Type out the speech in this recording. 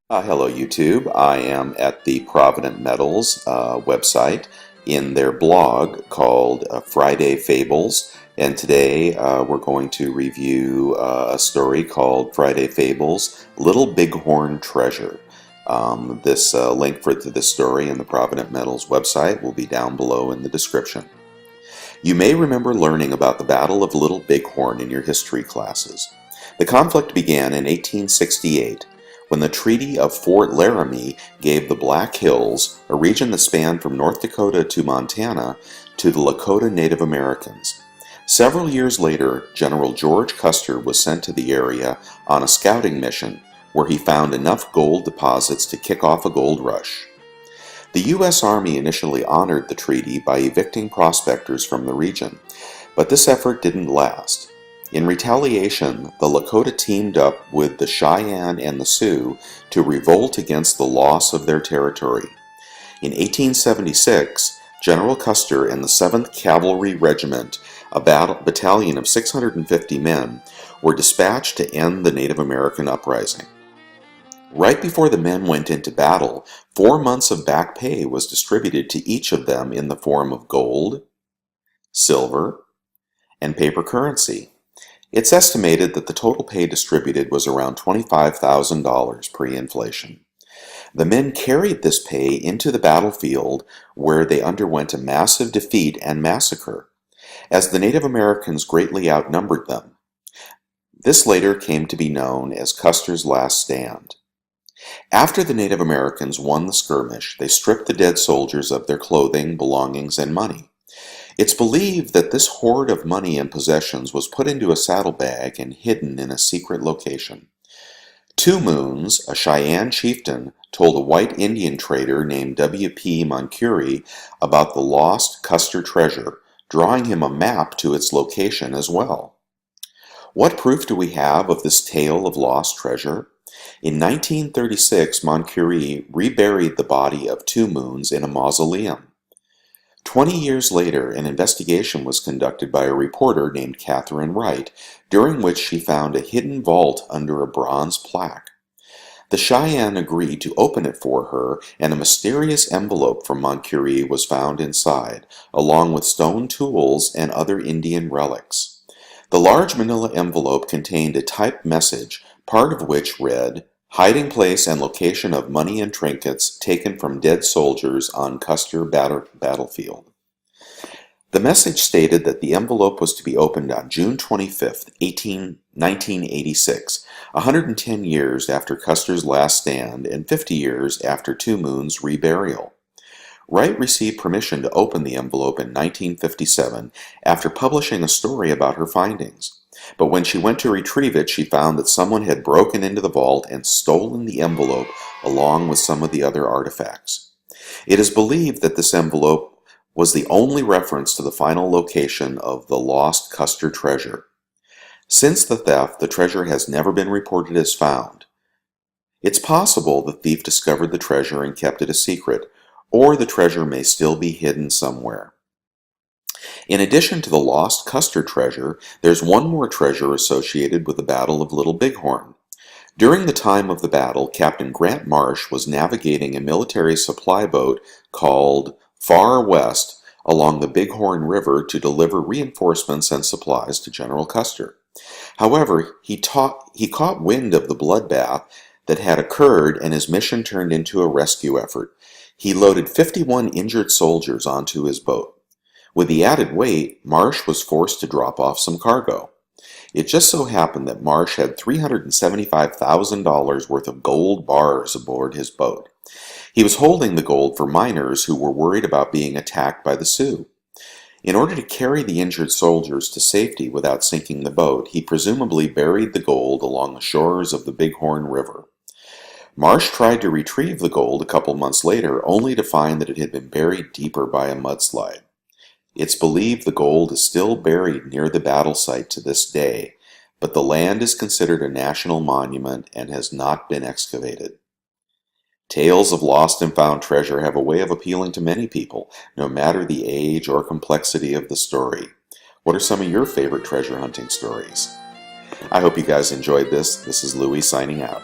Hello YouTube. I am at the Provident Metals website in their blog called Friday Fables, and today we're going to review a story called Friday Fables, Little Bighorn Treasure. This link to this story in the Provident Metals website will be down below in the description. You may remember learning about the Battle of Little Bighorn in your history classes. The conflict began in 1868 when the Treaty of Fort Laramie gave the Black Hills, a region that spanned from North Dakota to Montana, to the Lakota Native Americans. Several years later, General George Custer was sent to the area on a scouting mission where he found enough gold deposits to kick off a gold rush. The U.S. Army initially honored the treaty by evicting prospectors from the region, but this effort didn't last. In retaliation, the Lakota teamed up with the Cheyenne and the Sioux to revolt against the loss of their territory. In 1876, General Custer and the 7th Cavalry Regiment, a battalion of 650 men, were dispatched to end the Native American uprising. Right before the men went into battle, 4 months of back pay was distributed to each of them in the form of gold, silver, and paper currency. It's estimated that the total pay distributed was around $25,000 pre-inflation. The men carried this pay into the battlefield where they underwent a massive defeat and massacre, as the Native Americans greatly outnumbered them. This later came to be known as Custer's Last Stand. After the Native Americans won the skirmish, they stripped the dead soldiers of their clothing, belongings, and money. It's believed that this hoard of money and possessions was put into a saddlebag and hidden in a secret location. 2 Moons, a Cheyenne chieftain, told a white Indian trader named W.P. Moncure about the lost Custer treasure, drawing him a map to its location as well. What proof do we have of this tale of lost treasure? In 1936, Moncure reburied the body of 2 Moons in a mausoleum. 20 years later, an investigation was conducted by a reporter named Catherine Wright, during which she found a hidden vault under a bronze plaque. The Cheyenne agreed to open it for her, and a mysterious envelope from Moncure was found inside, along with stone tools and other Indian relics. The large manila envelope contained a typed message, part of which read, "Hiding place and location of money and trinkets taken from dead soldiers on Custer battlefield." The message stated that the envelope was to be opened on June 25, 1986, 110 years after Custer's last stand and 50 years after 2 Moons' reburial. Wright received permission to open the envelope in 1957 after publishing a story about her findings. But when she went to retrieve it, she found that someone had broken into the vault and stolen the envelope along with some of the other artifacts. It is believed that this envelope was the only reference to the final location of the lost Custer treasure. Since the theft, the treasure has never been reported as found. It's possible the thief discovered the treasure and kept it a secret, or the treasure may still be hidden somewhere. In addition to the lost Custer treasure, there's one more treasure associated with the Battle of Little Bighorn. During the time of the battle, Captain Grant Marsh was navigating a military supply boat called Far West along the Bighorn River to deliver reinforcements and supplies to General Custer. However, he caught wind of the bloodbath that had occurred, and his mission turned into a rescue effort. He loaded 51 injured soldiers onto his boat. With the added weight, Marsh was forced to drop off some cargo. It just so happened that Marsh had $375,000 worth of gold bars aboard his boat. He was holding the gold for miners who were worried about being attacked by the Sioux. In order to carry the injured soldiers to safety without sinking the boat, he presumably buried the gold along the shores of the Bighorn River. Marsh tried to retrieve the gold a couple months later, only to find that it had been buried deeper by a mudslide. It's believed the gold is still buried near the battle site to this day, but the land is considered a national monument and has not been excavated. Tales of lost and found treasure have a way of appealing to many people, no matter the age or complexity of the story. What are some of your favorite treasure hunting stories? I hope you guys enjoyed this. This is Louis signing out.